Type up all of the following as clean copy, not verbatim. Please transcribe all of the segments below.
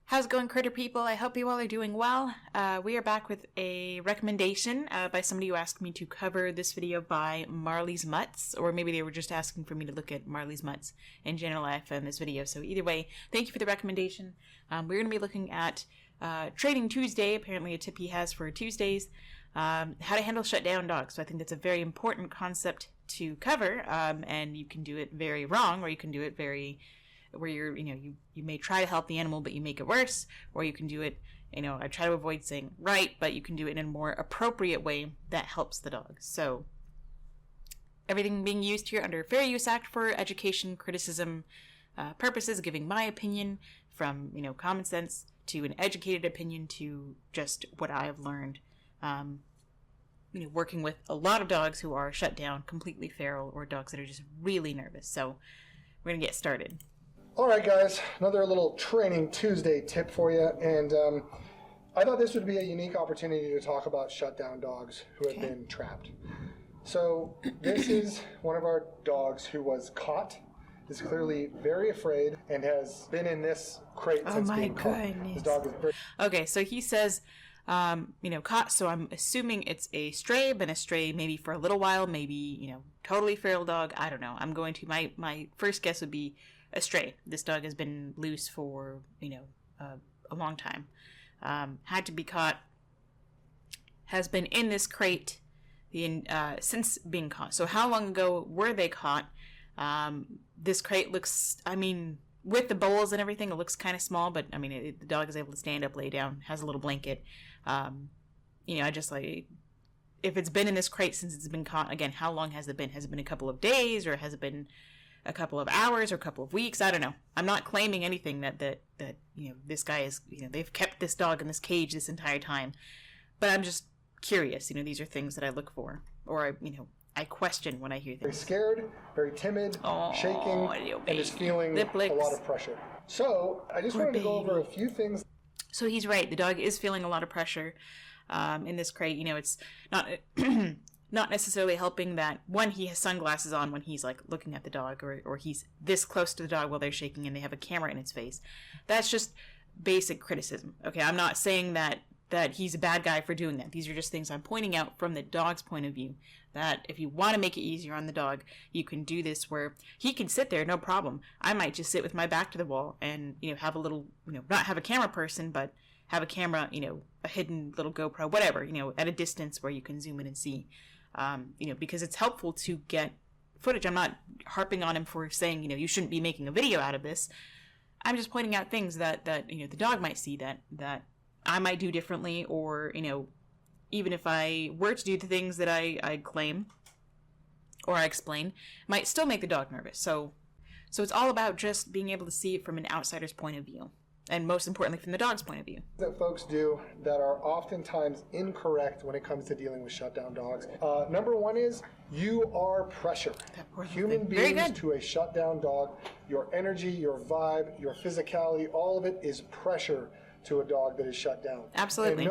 How's it going, critter people? I hope you all are doing well. We are back with a recommendation by somebody who asked me to cover this video by Marley's Mutts, or maybe they were just asking for me to look at Marley's Mutts in general. I found this video, so either way, thank you for the recommendation. We're going to be looking at Trading Tuesday, apparently a tip he has for Tuesdays, how to handle shutdown dogs. So I think that's a very important concept to cover, and you can do it very wrong, or you can do it very where you may try to help the animal, but you make it worse, or you can do it, I try to avoid saying right, but you can do it in a more appropriate way that helps the dog. So everything being used here under Fair Use Act for education, criticism purposes, giving my opinion from, common sense to an educated opinion to just what I have learned, working with a lot of dogs who are shut down, completely feral, or dogs that are just really nervous. So we're going to get started. All right, guys, another little Training Tuesday tip for you, and I thought this would be a unique opportunity to talk about shutdown dogs who have been trapped. So this is one of our dogs who was caught, is clearly very afraid, and has been in this crate since being caught. This dog is very... Okay, so he says, caught, so I'm assuming it's a stray, been a stray maybe for a little while, maybe, totally feral dog, I don't know. I'm going to, my first guess would be a stray. This dog has been loose for, a long time. Had to be caught. Has been in this crate since being caught. So how long ago were they caught? This crate looks, with the bowls and everything, it looks kind of small, but the dog is able to stand up, lay down, has a little blanket. I just like, if it's been in this crate since it's been caught, again, how long has it been? Has it been a couple of days, or has it been a couple of hours or a couple of weeks? I don't know. I'm not claiming anything that this guy is, they've kept this dog in this cage this entire time, but I'm just curious. These are things that I look for, or I question when I hear things. Very scared, very timid, shaking, and is feeling a lot of pressure. So I just wanted to go over a few things. So he's right. The dog is feeling a lot of pressure in this crate. It's not not necessarily helping that, one, he has sunglasses on when he's like looking at the dog, or he's this close to the dog while they're shaking and they have a camera in its face. That's just basic criticism. Okay, I'm not saying that he's a bad guy for doing that. These are just things I'm pointing out from the dog's point of view, that if you want to make it easier on the dog, you can do this where he can sit there, no problem. I might just sit with my back to the wall and, have a little, not have a camera person, but have a camera, a hidden little GoPro, whatever, at a distance where you can zoom in and see, because it's helpful to get footage. I'm not harping on him for saying, you shouldn't be making a video out of this. I'm just pointing out things that the dog might see that I might do differently, or, even if I were to do the things that I claim or I explain, might still make the dog nervous. So it's all about just being able to see it from an outsider's point of view, and most importantly from the dog's point of view. That folks do that are oftentimes incorrect when it comes to dealing with shutdown dogs. Number one is you are pressure. Human beings to a shutdown dog, your energy, your vibe, your physicality, all of it is pressure to a dog that is shut down. Absolutely.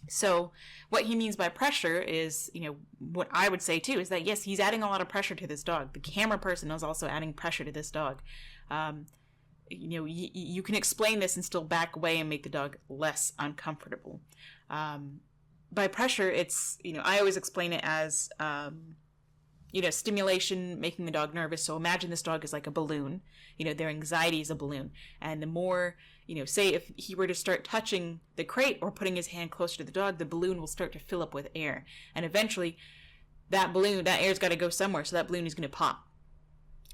So what he means by pressure is, what I would say too, is that yes, he's adding a lot of pressure to this dog. The camera person is also adding pressure to this dog. You can explain this and still back away and make the dog less uncomfortable. By pressure, it's, I always explain it as, stimulation, making the dog nervous. So imagine this dog is like a balloon. Their anxiety is a balloon. And the more, say if he were to start touching the crate or putting his hand closer to the dog, the balloon will start to fill up with air. And eventually that air's got to go somewhere. So that balloon is going to pop.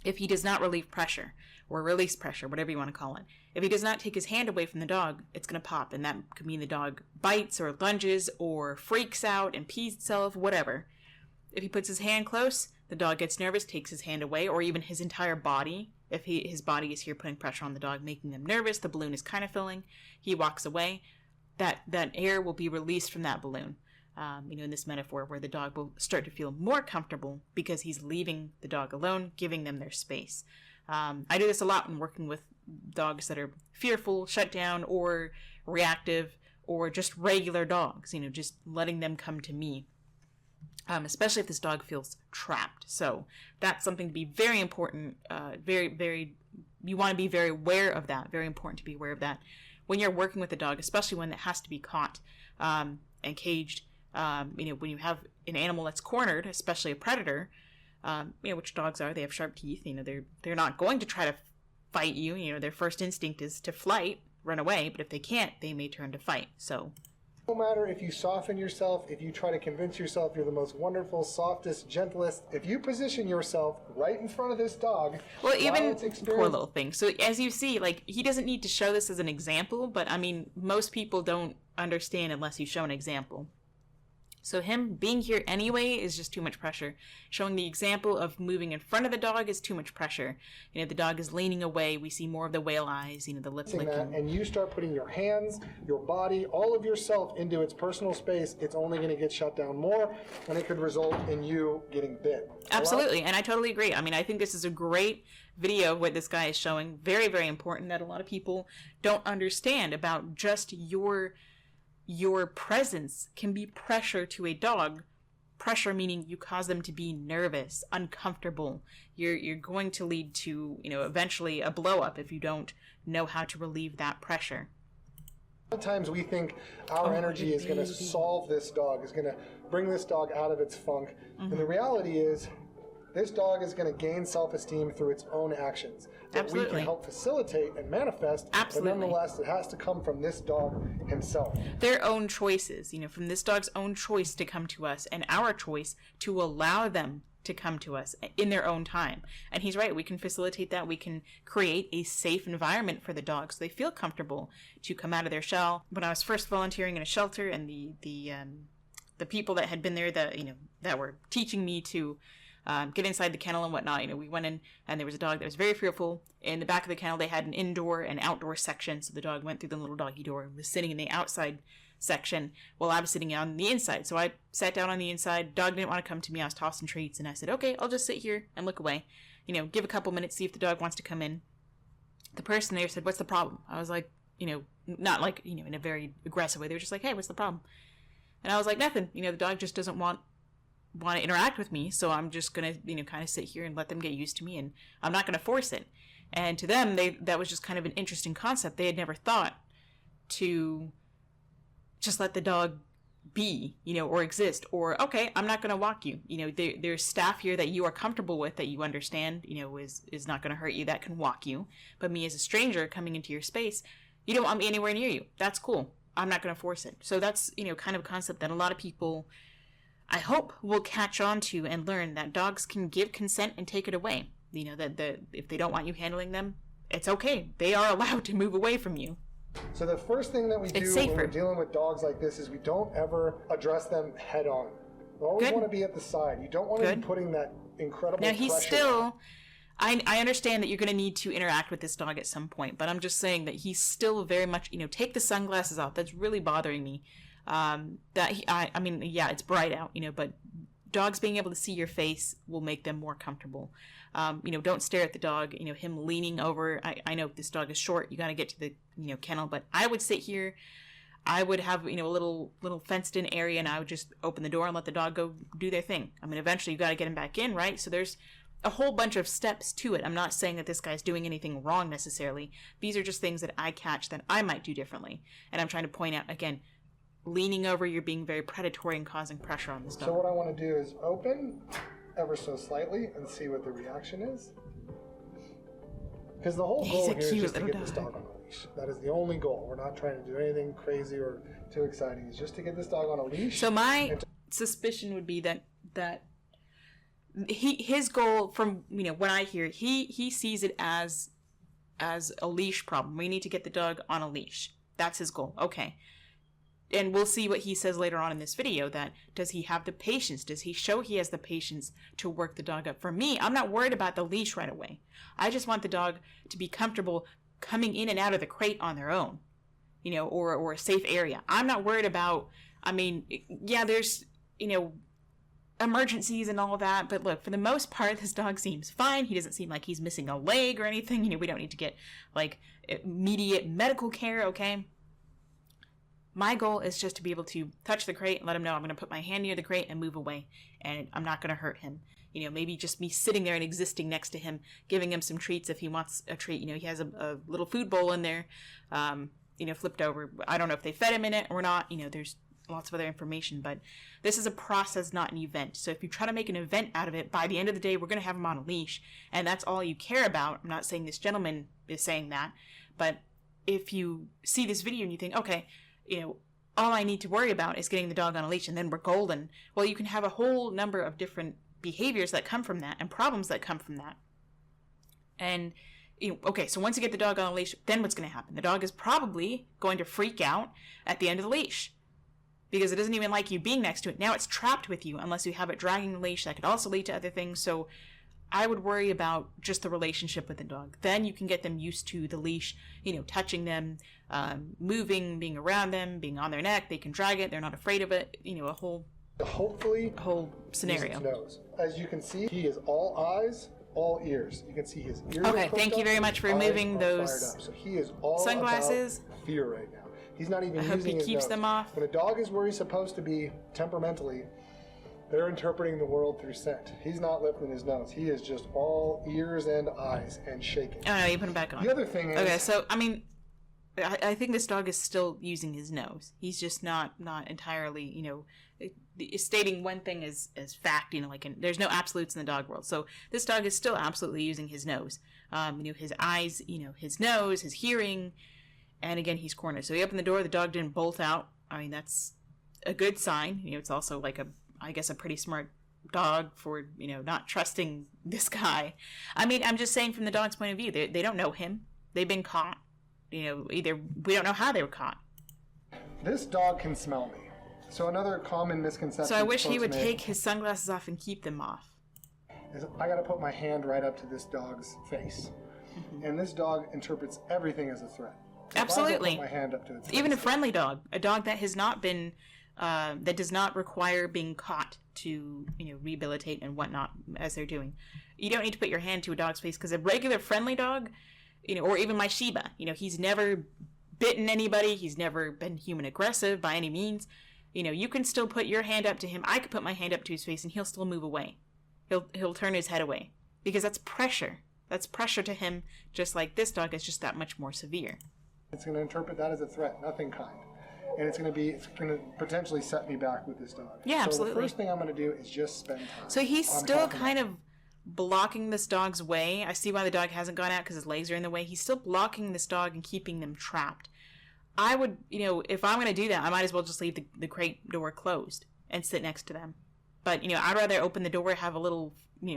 If he does not relieve pressure or release pressure, whatever you want to call it, if he does not take his hand away from the dog, it's going to pop. And that could mean the dog bites or lunges or freaks out and pees itself, whatever. If he puts his hand close, the dog gets nervous, takes his hand away, or even his entire body. If his body is here putting pressure on the dog, making them nervous, the balloon is kind of filling, he walks away, that air will be released from that balloon. In this metaphor where the dog will start to feel more comfortable because he's leaving the dog alone, giving them their space. I do this a lot when working with dogs that are fearful, shut down, or reactive, or just regular dogs, just letting them come to me. Especially if this dog feels trapped. So that's something to be very important, very, very you want to be very aware of that. Very important to be aware of that when you're working with a dog, especially when it has to be caught and caged. When you have an animal that's cornered, especially a predator, which dogs are, they have sharp teeth. They're not going to try to fight you. Their first instinct is to flight, run away. But if they can't, they may turn to fight. So. No matter if you soften yourself, if you try to convince yourself you're the most wonderful, softest, gentlest, if you position yourself right in front of this dog, well, even poor little thing. So as you see, like, he doesn't need to show this as an example, but I mean, most people don't understand unless you show an example. So him being here anyway is just too much pressure. Showing the example of moving in front of the dog is too much pressure. The dog is leaning away. We see more of the whale eyes, the lip licking. And you start putting your hands, your body, all of yourself into its personal space, it's only going to get shut down more, and it could result in you getting bit. Absolutely, and I totally agree. I mean, I think this is a great video what this guy is showing. Very, very important that a lot of people don't understand about just your presence can be pressure to a dog. Pressure meaning you cause them to be nervous, uncomfortable. You're going to lead to, eventually a blow up if you don't know how to relieve that pressure. Sometimes we think our energy is going to solve this dog, is going to bring this dog out of its funk. Mm-hmm. And the reality is this dog is going to gain self-esteem through its own actions that Absolutely. We can help facilitate and manifest. Absolutely. But nonetheless, it has to come from this dog himself. Their own choices, from this dog's own choice to come to us and our choice to allow them to come to us in their own time. And he's right. We can facilitate that. We can create a safe environment for the dogs so they feel comfortable to come out of their shell. When I was first volunteering in a shelter, and the people that had been there that were teaching me to get inside the kennel and whatnot. We went in and there was a dog that was very fearful. In the back of the kennel, they had an indoor and outdoor section. So the dog went through the little doggy door and was sitting in the outside section while I was sitting on the inside. So I sat down on the inside. Dog didn't want to come to me. I was tossing treats and I said, okay, I'll just sit here and look away. Give a couple minutes, see if the dog wants to come in. The person there said, what's the problem? I was like, not like, in a very aggressive way. They were just like, hey, what's the problem? And I was like, nothing. The dog just doesn't want to interact with me, so I'm just gonna kind of sit here and let them get used to me, and I'm not gonna force it. And to them, that was just kind of an interesting concept. They had never thought to just let the dog be, or exist, or okay, I'm not gonna walk you. There's staff here that you are comfortable with, that you understand, is not gonna hurt you, that can walk you. But me as a stranger coming into your space, you don't want me anywhere near you. That's cool. I'm not gonna force it. So that's kind of a concept that a lot of people, I hope, will catch on to and learn that dogs can give consent and take it away. That if they don't want you handling them, it's okay. They are allowed to move away from you. So the first thing that we do when we're dealing with dogs like this is we don't ever address them head on. We always want to be at the side. You don't want to be putting that incredible pressure. Now he's still, I understand that you're going to need to interact with this dog at some point, but I'm just saying that he's still very much, take the sunglasses off. That's really bothering me. It's bright out, but dogs being able to see your face will make them more comfortable. Don't stare at the dog, him leaning over. I know this dog is short. You got to get to the, kennel, but I would sit here. I would have, a little fenced in area, and I would just open the door and let the dog go do their thing. I mean, eventually you got to get him back in, right? So there's a whole bunch of steps to it. I'm not saying that this guy's doing anything wrong necessarily. These are just things that I catch that I might do differently. And I'm trying to point out, again, leaning over, you're being very predatory and causing pressure on this dog. So what I want to do is open ever so slightly and see what the reaction is. Because the whole goal here is just to get this dog on a leash. That is the only goal. We're not trying to do anything crazy or too exciting. It's just to get this dog on a leash. So my suspicion would be that his goal, from what I hear, he sees it as a leash problem. We need to get the dog on a leash. That's his goal. Okay. And we'll see what he says later on in this video, that does he have the patience? Does he show he has the patience to work the dog up? For me, I'm not worried about the leash right away. I just want the dog to be comfortable coming in and out of the crate on their own, or a safe area. I'm not worried about, there's, emergencies and all of that, but look, for the most part, this dog seems fine. He doesn't seem like he's missing a leg or anything. We don't need to get, immediate medical care, okay? My goal is just to be able to touch the crate and let him know I'm going to put my hand near the crate and move away, and I'm not going to hurt him. maybe just me sitting there and existing next to him, giving him some treats if he wants a treat. He has a little food bowl in there, flipped over. I don't know if they fed him in it or not. There's lots of other information, but this is a process, not an event. So if you try to make an event out of it, by the end of the day, we're going to have him on a leash, and that's all you care about. I'm not saying this gentleman is saying that, but if you see this video and you think, okay, all I need to worry about is getting the dog on a leash and then we're golden. Well, you can have a whole number of different behaviors that come from that and problems that come from that. And, okay, so once you get the dog on a leash, then what's going to happen? The dog is probably going to freak out at the end of the leash because it doesn't even like you being next to it. Now it's trapped with you unless you have it dragging the leash. That could also lead to other things. So I would worry about just the relationship with the dog. Then you can get them used to the leash, touching them, moving, being around them, being on their neck. They can drag it. They're not afraid of it. A whole scenario. Nose. As you can see, he is all eyes, all ears. You can see his ears. Okay, thank you very much for removing those So he is all sunglasses. About fear right now. He's not even I using his hope he keeps nose. them off. When a dog is where he's supposed to be temperamentally, they're interpreting the world through scent. He's not lifting his nose. He is just all ears and eyes and shaking. Oh, no, you put him back on. The other thing is... Okay, so, I think this dog is still using his nose. He's just not entirely, stating one thing as fact, there's no absolutes in the dog world. So this dog is still absolutely using his nose. His eyes, his nose, his hearing, and again, he's cornered. So he opened the door, the dog didn't bolt out. That's a good sign. It's also like I guess a pretty smart dog for, not trusting this guy. I'm just saying from the dog's point of view, they don't know him. They've been caught. Either we don't know how they were caught. This dog can smell me. So another common misconception. So I wish he would take his sunglasses off and keep them off. Is I got to put my hand right up to this dog's face. Mm-hmm. And this dog interprets everything as a threat. Absolutely. Put my hand up to its face. Even a friendly dog, a dog that has not been, that does not require being caught to, rehabilitate and whatnot as they're doing. You don't need to put your hand to a dog's face because a regular friendly dog, or even my Shiba, he's never bitten anybody. He's never been human aggressive by any means. You can still put your hand up to him. I could put my hand up to his face and he'll still move away. He'll turn his head away because that's pressure. That's pressure to him, just like this dog is just that much more severe. It's going to interpret that as a threat, nothing kind. And it's going to potentially set me back with this dog. Yeah, absolutely. So the first thing I'm going to do is just spend time. So he's still kind of blocking this dog's way. I see why the dog hasn't gone out because his legs are in the way. He's still blocking this dog and keeping them trapped. I would, if I'm going to do that, I might as well just leave the crate door closed and sit next to them. But, I'd rather open the door, have a little,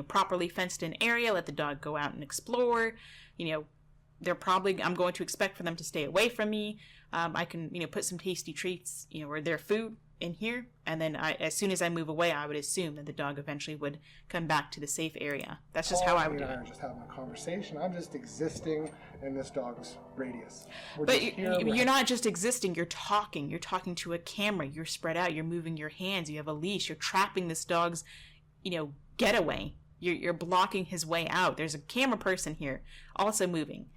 properly fenced in area, let the dog go out and explore. I'm going to expect for them to stay away from me. I can, put some tasty treats, or their food in here. And then as soon as I move away, I would assume that the dog eventually would come back to the safe area. That's just how I would do it. I'm just having a conversation. I'm just existing in this dog's radius. But you're not just existing. You're talking. You're talking to a camera. You're spread out. You're moving your hands. You have a leash. You're trapping this dog's, getaway. You're blocking his way out. There's a camera person here also moving.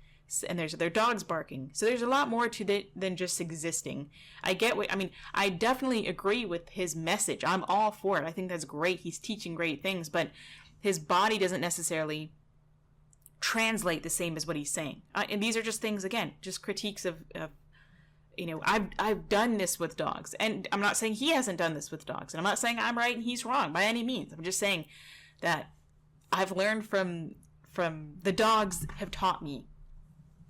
And their dogs barking. So there's a lot more to it than just existing. I definitely agree with his message. I'm all for it. I think that's great. He's teaching great things, but his body doesn't necessarily translate the same as what he's saying. And these are just things, again, just critiques of I've done this with dogs. And I'm not saying he hasn't done this with dogs. And I'm not saying I'm right and he's wrong by any means. I'm just saying that I've learned from the dogs have taught me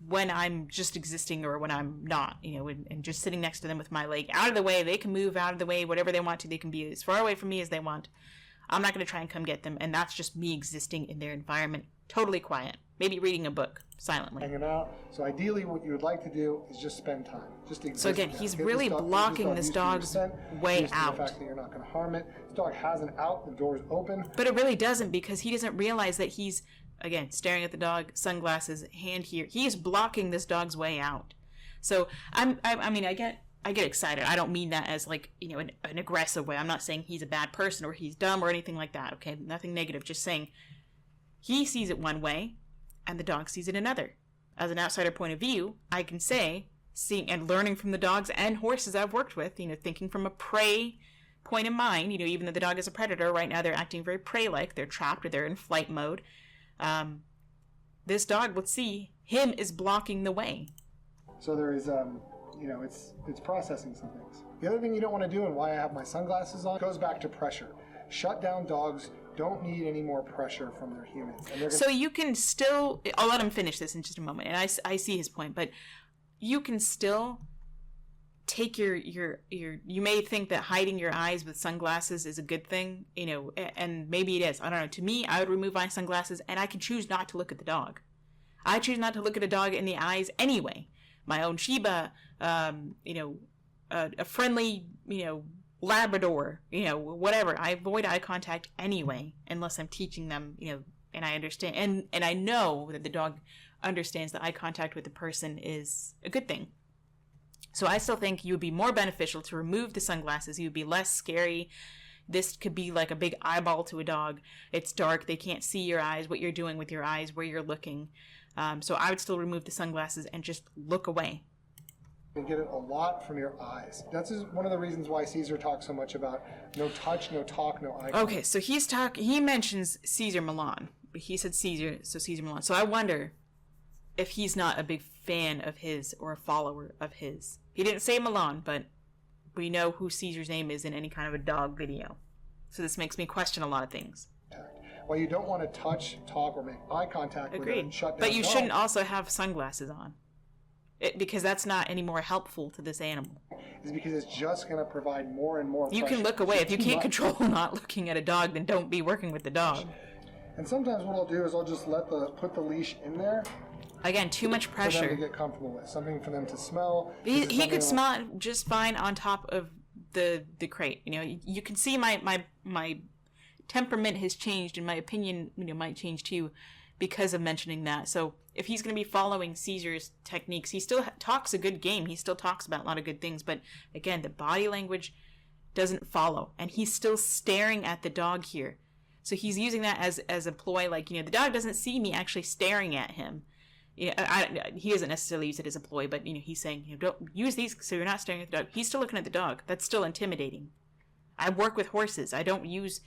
when I'm just existing or when I'm not, and just sitting next to them with my leg out of the way. They can move out of the way, whatever they want to. They can be as far away from me as they want. I'm not going to try and come get them. And that's just me existing in their environment, totally quiet. Maybe reading a book silently. Hanging out. So ideally what you would like to do is just spend time. Just exist. So again, he's really blocking this dog's way out. The fact that you're not going to harm it. This dog has an out. The door's open. But it really doesn't, because he doesn't realize that he's, again, staring at the dog, sunglasses, hand here. He is blocking this dog's way out. So I get excited. I don't mean that as like, an aggressive way. I'm not saying he's a bad person or he's dumb or anything like that. Okay, nothing negative. Just saying he sees it one way and the dog sees it another. As an outsider point of view, I can say, seeing and learning from the dogs and horses I've worked with, thinking from a prey point in mind, even though the dog is a predator, right now they're acting very prey-like. They're trapped or they're in flight mode. This dog, let's see, him is blocking the way. So there is, it's processing some things. The other thing you don't want to do, and why I have my sunglasses on, goes back to pressure. Shut down dogs don't need any more pressure from their humans. So you can still, I'll let him finish this in just a moment, and I see his point, but you can still take you may think that hiding your eyes with sunglasses is a good thing, and maybe it is. I don't know. To me, I would remove my sunglasses, and I can choose not to look at the dog. I choose not to look at a dog in the eyes anyway. My own Shiba, a friendly, Labrador, whatever. I avoid eye contact anyway, unless I'm teaching them, and I understand. And I know that the dog understands that eye contact with the person is a good thing. So I still think you would be more beneficial to remove the sunglasses. You would be less scary. This could be like a big eyeball to a dog. It's dark. They can't see your eyes, what you're doing with your eyes, where you're looking. So I would still remove the sunglasses and just look away. You get it a lot from your eyes. That's one of the reasons why Caesar talks so much about no touch, no talk, no eye contact. Okay, so he mentions Caesar Milan. He said Caesar, so Caesar Milan. So I wonder if he's not a big fan of his or a follower of his. He didn't say Milan, but we know who Caesar's name is in any kind of a dog video. So this makes me question a lot of things. Well, you don't want to touch, talk, or make eye contact with it and shut down. But you shouldn't also have sunglasses on. Because that's not any more helpful to this animal. Is because it's just going to provide more and more pressure. You can look away. If you can't control not looking at a dog, then don't be working with the dog. And sometimes what I'll do is I'll just put the leash in there. Again, too much pressure. For them to get comfortable with. Something for them to smell. He could smell it just fine on top of the crate. You can see my temperament has changed, and my opinion might change too because of mentioning that. So if he's going to be following Caesar's techniques, he still talks a good game. He still talks about a lot of good things. But again, the body language doesn't follow. And he's still staring at the dog here. So he's using that as a ploy. Like, the dog doesn't see me actually staring at him. He doesn't necessarily use it as a ploy, but, he's saying, don't use these so you're not staring at the dog. He's still looking at the dog. That's still intimidating. I work with horses. I don't use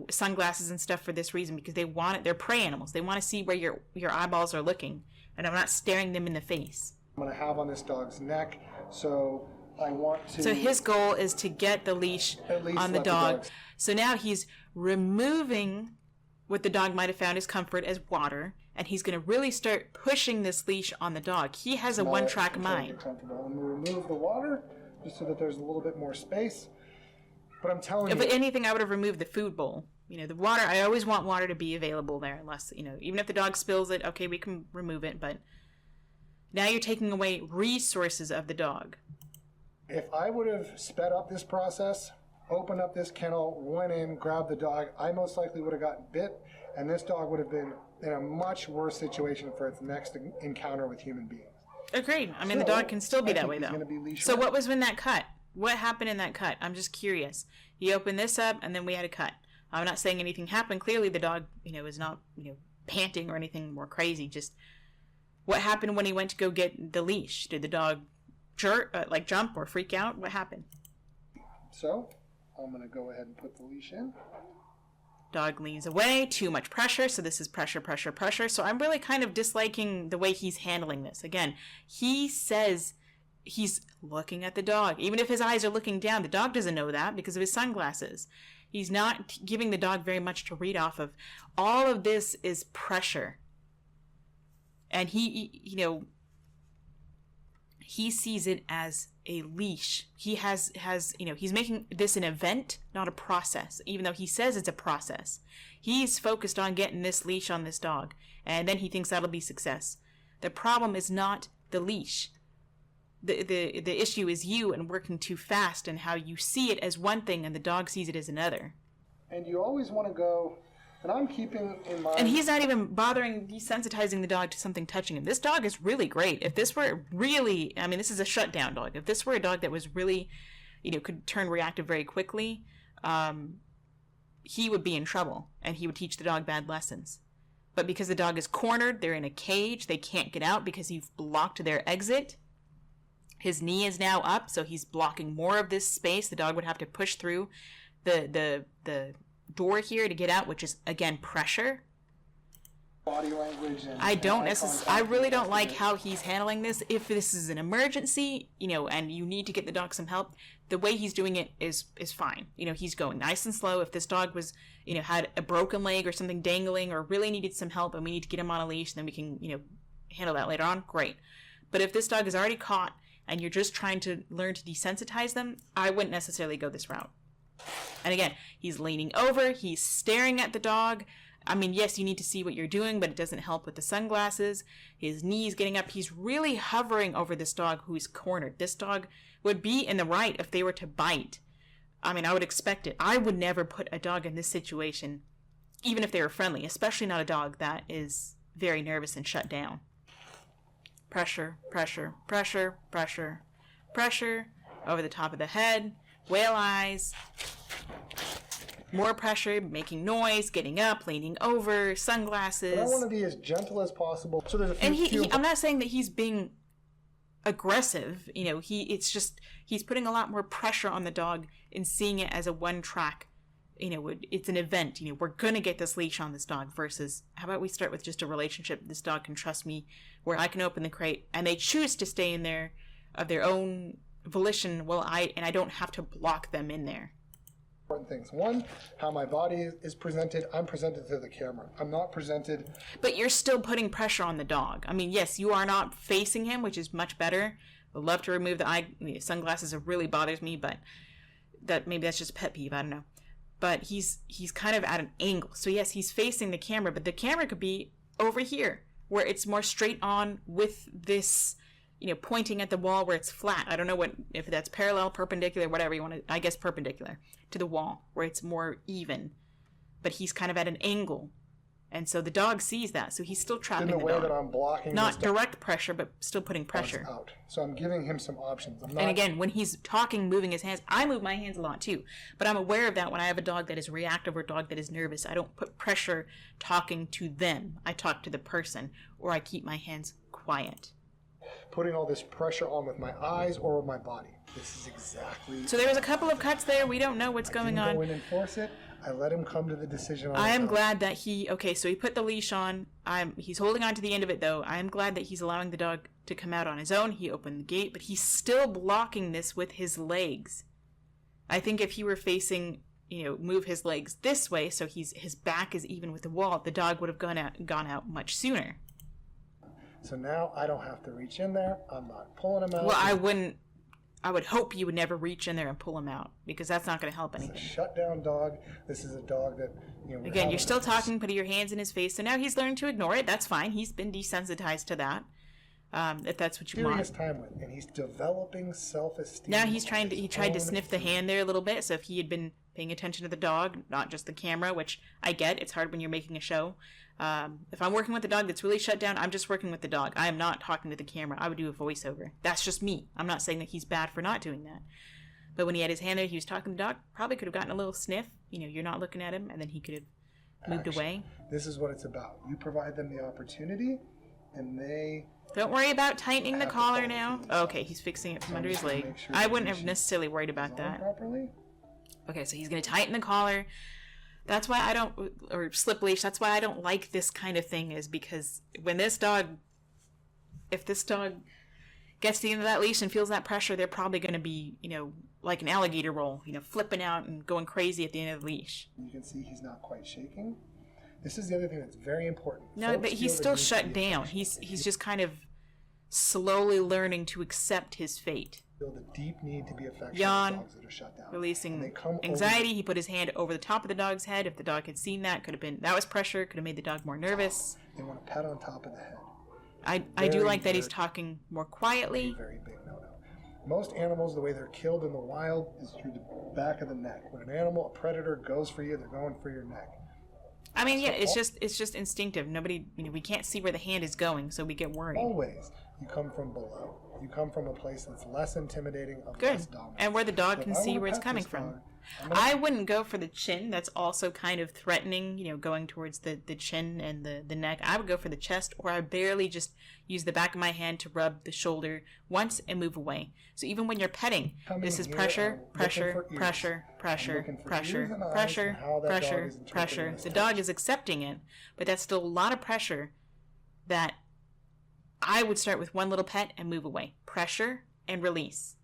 sunglasses and stuff for this reason, because they're prey animals. They want to see where your eyeballs are looking, and I'm not staring them in the face. I'm going to have on this dog's neck, so I want to... So his goal is to get the leash on the dog. So now he's removing what the dog might have found as comfort as water, and he's going to really start pushing this leash on the dog. He has a one-track mind. I'm going to remove the water, just so that there's a little bit more space. But I'm telling you... If anything, I would have removed the food bowl. The water, I always want water to be available there, unless, even if the dog spills it, okay, we can remove it, but now you're taking away resources of the dog. If I would have sped up this process, opened up this kennel, went in, grabbed the dog, I most likely would have gotten bit, and this dog would have been in a much worse situation for its next encounter with human beings. Agreed. I mean, the dog can still be that way, though. So what was in that cut? What happened in that cut? I'm just curious. He opened this up, and then we had a cut. I'm not saying anything happened. Clearly, the dog, is not, panting or anything more crazy. Just what happened when he went to go get the leash? Did the dog jump or freak out? What happened? So, I'm going to go ahead and put the leash in. Dog leans away. Too much pressure. So this is pressure, pressure, pressure. So I'm really kind of disliking the way he's handling this. Again, he says... he's looking at the dog. Even if his eyes are looking down, the dog doesn't know that because of his sunglasses. He's not giving the dog very much to read off of. All of this is pressure. And he sees it as a leash. He has he's making this an event, not a process, even though he says it's a process. He's focused on getting this leash on this dog, and then he thinks that'll be success. The problem is not the leash. The issue is you and working too fast and how you see it as one thing and the dog sees it as another. And you always want to go, and I'm keeping in mind... And he's not even bothering desensitizing the dog to something touching him. This dog is really great. If this were really... I mean, this is a shutdown dog. If this were a dog that was really, could turn reactive very quickly, he would be in trouble and he would teach the dog bad lessons. But because the dog is cornered, they're in a cage, they can't get out because you've blocked their exit... His knee is now up, so he's blocking more of this space. The dog would have to push through the door here to get out, which is, again, pressure. Body language and I really don't like how he's handling this. If this is an emergency, and you need to get the dog some help, the way he's doing it is fine. He's going nice and slow. If this dog was, had a broken leg or something dangling or really needed some help and we need to get him on a leash, then we can, handle that later on, great. But if this dog is already caught and you're just trying to learn to desensitize them, I wouldn't necessarily go this route. And again, he's leaning over, he's staring at the dog. I mean, yes, you need to see what you're doing, but it doesn't help with the sunglasses. His knees getting up. He's really hovering over this dog who's cornered. This dog would be in the right if they were to bite. I mean, I would expect it. I would never put a dog in this situation, even if they were friendly, especially not a dog that is very nervous and shut down. Pressure, pressure, pressure, pressure, pressure, over the top of the head, whale eyes. More pressure, making noise, getting up, leaning over, sunglasses. But I want to be as gentle as possible. So there's a few. And I'm not saying that he's being aggressive. It's just he's putting a lot more pressure on the dog and seeing it as a one-track. It's an event. We're gonna get this leash on this dog. Versus, how about we start with just a relationship? This dog can trust me, where I can open the crate and they choose to stay in there of their own volition. I don't have to block them in there. Important things. One, how my body is presented. I'm presented to the camera. I'm not presented. But you're still putting pressure on the dog. I mean, yes, you are not facing him, which is much better. I'd love to remove the sunglasses. It really bothers me, but maybe that's just a pet peeve. I don't know. But he's kind of at an angle. So yes, he's facing the camera, but the camera could be over here, where it's more straight on with this, pointing at the wall where it's flat. I don't know if that's parallel, perpendicular, whatever you want to, I guess perpendicular to the wall, where it's more even. But he's kind of at an angle. And so the dog sees that, so he's still trapping the dog. In the way that I'm blocking. Not direct pressure, but still putting pressure. Out. So I'm giving him some options. And again, when he's talking, moving his hands, I move my hands a lot too. But I'm aware of that when I have a dog that is reactive or a dog that is nervous. I don't put pressure talking to them. I talk to the person, or I keep my hands quiet. Putting all this pressure on with my eyes or with my body. This is exactly. So there was a couple of cuts there. We don't know what's going on. I didn't go in and force it. I let him come to the decision on I am his own. glad that so he put the leash on. He's holding on to the end of it, though. I am glad that he's allowing the dog to come out on his own. He opened the gate, but he's still blocking this with his legs. I think if he were facing, move his legs this way, so his back is even with the wall, the dog would have gone out much sooner. So now I don't have to reach in there. I'm not pulling him out. Well, I would hope you would never reach in there and pull him out, because that's not going to help anything. It's a shut-down dog. This is a dog that, Again, you're still talking, putting your hands in his face, so now he's learned to ignore it. That's fine. He's been desensitized to that, if that's what you want. Time with, and he's developing self-esteem. Now he tried to sniff the hand there a little bit, so if he had been paying attention to the dog, not just the camera, which I get, it's hard when you're making a show. If I'm working with a dog that's really shut down, I'm just working with the dog. I am not talking to the camera. I would do a voiceover. That's just me. I'm not saying that he's bad for not doing that. But when he had his hand there, he was talking to the dog, probably could have gotten a little sniff. You're not looking at him, and then he could have moved away. This is what it's about. You provide them the opportunity, and they... Don't worry about tightening the collar now. Okay, he's fixing it from under his leg. Sure I wouldn't have necessarily worried about that. Properly. Okay, so he's going to tighten the collar. That's why I don't, or slip leash, that's why I don't like this kind of thing, is because if this dog gets to the end of that leash and feels that pressure, they're probably going to be, like an alligator roll, flipping out and going crazy at the end of the leash. You can see he's not quite shaking. This is the other thing that's very important. No, but he's still shut down. He's just kind of slowly learning to accept his fate. Feel the deep need to be affectionate Yawn, with dogs that are shut down. Releasing anxiety. He put his hand over the top of the dog's head. If the dog had seen that, that was pressure. Could have made the dog more nervous. They want to pet on top of the head. I do like that he's talking more quietly. Very big no-no. Most animals, the way they're killed in the wild is through the back of the neck. When an animal, a predator, goes for you, they're going for your neck. I mean, yeah, it's just instinctive. Nobody, we can't see where the hand is going, so we get worried. Always, you come from below. You come from a place that's less intimidating, of Good. less dominance. And where the dog So can if I see wanna where it's pet coming this from. dog, I'm gonna- I wouldn't go for the chin. That's also kind of threatening, you know, going towards the chin and the neck. I would go for the chest, or I barely just use the back of my hand to rub the shoulder once and move away. So even when you're petting, Coming this is here, pressure, I'm looking pressure, for ears. pressure, pressure, looking for pressure, ears and eyes pressure, and how that dog pressure, is interpreting pressure. this The touch. dog is accepting it, but that's still a lot of pressure that I would start with one little pet and move away. Pressure and release.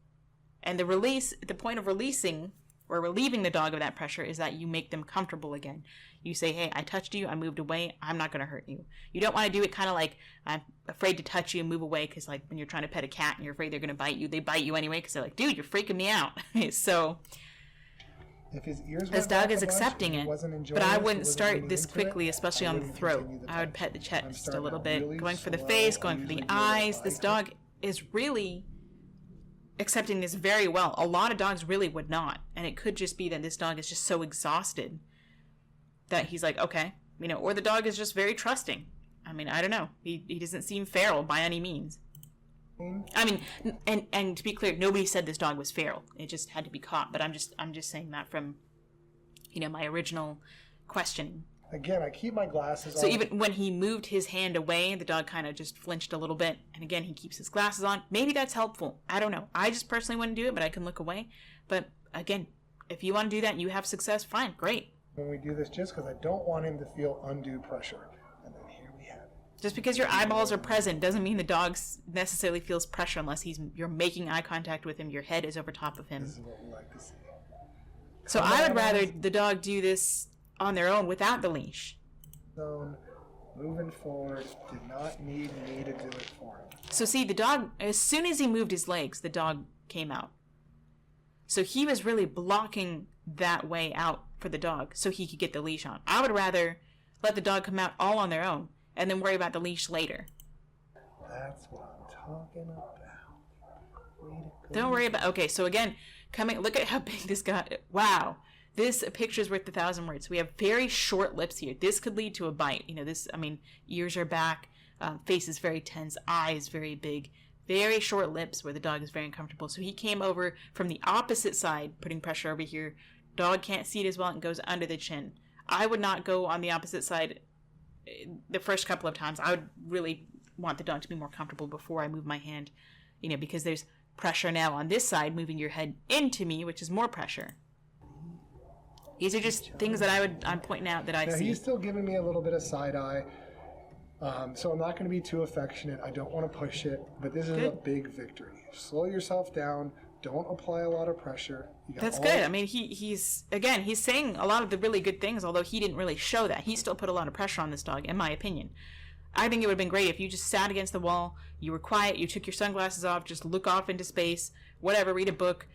And the point of releasing or relieving the dog of that pressure is that you make them comfortable again. You say, hey, I touched you, I moved away, I'm not going to hurt you. You don't want to do it kind of like, I'm afraid to touch you and move away, because like when you're trying to pet a cat and you're afraid they're going to bite you, they bite you anyway because they're like, dude, you're freaking me out. So If his ears this went dog back is a bunch, accepting he it, wasn't enjoying but I it, he wouldn't wasn't start getting this into quickly, it, especially I on the wouldn't throat. continue the I would touch. pet the I'm chest a starting little out bit, really going for the slow. face, I going for the usually do it eyes. like This that. dog is really accepting this very well. A lot of dogs really would not, and it could just be that this dog is just so exhausted that he's like, okay, you know, or the dog is just very trusting. I mean, I don't know. He doesn't seem feral by any means. I mean, and to be clear, nobody said this dog was feral. It just had to be caught. But I'm just saying that from, you know, my original questioning. Again, I keep my glasses on. So even when he moved his hand away, the dog kind of just flinched a little bit. And again, he keeps his glasses on. Maybe that's helpful. I don't know. I just personally wouldn't do it, but I can look away. But again, if you want to do that and you have success, fine, great. When we do this, just because I don't want him to feel undue pressure. And then here we have it. Just because your eyeballs are present doesn't mean the dog necessarily feels pressure unless you're making eye contact with him. Your head is over top of him. This is what we like to see. So I would rather the dog do this on their own without the leash. Zone, moving forward, did not need me to do it for him. So see, the dog, as soon as he moved his legs, the dog came out. So he was really blocking that way out for the dog so he could get the leash on. I would rather let the dog come out all on their own and then worry about the leash later. That's what I'm talking about. Way to go. Don't worry about... Okay, so again, look at how big this guy... Wow. A picture's worth 1,000 words. We have very short lips here. This could lead to a bite. You know, ears are back, face is very tense, eyes very big, very short lips where the dog is very uncomfortable. So he came over from the opposite side, putting pressure over here. Dog can't see it as well and goes under the chin. I would not go on the opposite side the first couple of times. I would really want the dog to be more comfortable before I move my hand, you know, because there's pressure now on this side, moving your head into me, which is more pressure. These are just things that I'm pointing out that I Now, see. he's still giving me a little bit of side eye. So I'm not going to be too affectionate. I don't want to push it, but this is a big victory. Slow yourself down. Don't apply a lot of pressure. That's good. I mean, he's saying a lot of the really good things, although he didn't really show that. He still put a lot of pressure on this dog, in my opinion. I think it would have been great if you just sat against the wall, you were quiet, you took your sunglasses off, just look off into space, whatever, read a book,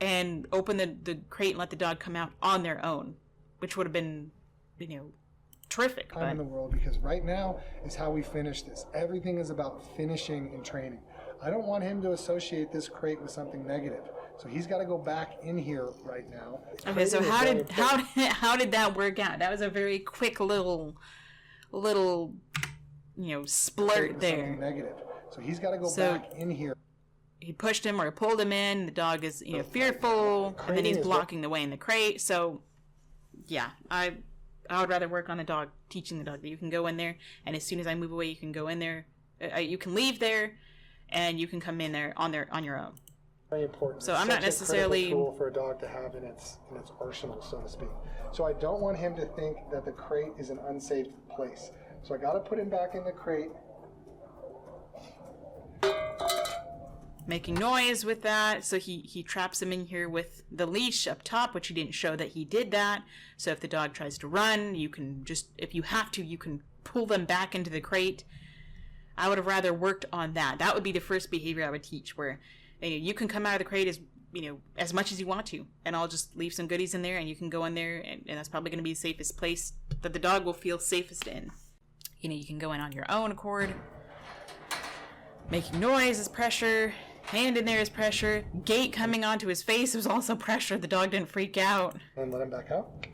and open the crate and let the dog come out on their own, which would have been, you know, terrific. Time in the world, because right now is how we finish this. Everything is about finishing and training. I don't want him to associate this crate with something negative. So he's got to go back in here right now. Okay, so how did that work out? That was a very quick little you know, splurt there. Negative. So he's got to go back in here. He pushed him or pulled him in. The dog is, you know, fearful, and then he's blocking the way in the crate. So, yeah, I would rather work on the dog, teaching the dog that you can go in there, and as soon as I move away, you can go in there. You can leave there, and you can come in there on your own. Very important. So I'm not necessarily a tool for a dog to have in its arsenal, so to speak. So I don't want him to think that the crate is an unsafe place. So I got to put him back in the crate. Making noise with that, so he traps him in here with the leash up top, which he didn't show that he did that. So if the dog tries to run, you can just, if you have to, you can pull them back into the crate. I would have rather worked on that. That would be the first behavior I would teach, where you can come out of the crate as much as you want to, and I'll just leave some goodies in there, and you can go in there, and that's probably going to be the safest place that the dog will feel safest in. You can go in on your own accord. Making noise is pressure. Hand in there is pressure. Gate coming onto his face was also pressure. The dog didn't freak out. And let him back out.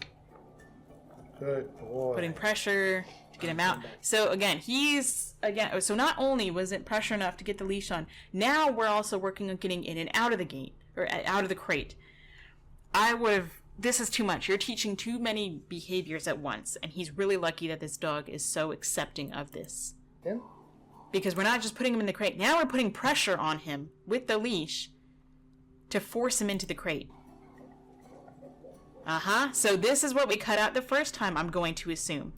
Good boy. Putting pressure. to get him out. So again, so not only was it pressure enough to get the leash on, now we're also working on getting in and out of the gate, or out of the crate. This is too much. You're teaching too many behaviors at once, and he's really lucky that this dog is so accepting of this. Yeah. Because we're not just putting him in the crate, now we're putting pressure on him with the leash to force him into the crate. So this is what we cut out the first time, I'm going to assume.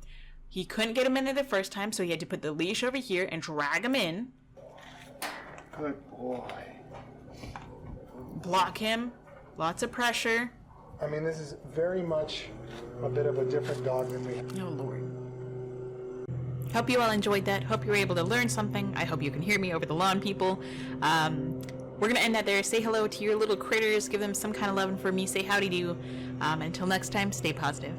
He couldn't get him in there the first time, so he had to put the leash over here and drag him in. Good boy. Block him. Lots of pressure. I mean, this is very much a bit of a different dog than me. Oh, Lord. Hope you all enjoyed that. Hope you were able to learn something. I hope you can hear me over the lawn, people. We're going to end that there. Say hello to your little critters. Give them some kind of loving for me. Say howdy do. Until next time, stay positive.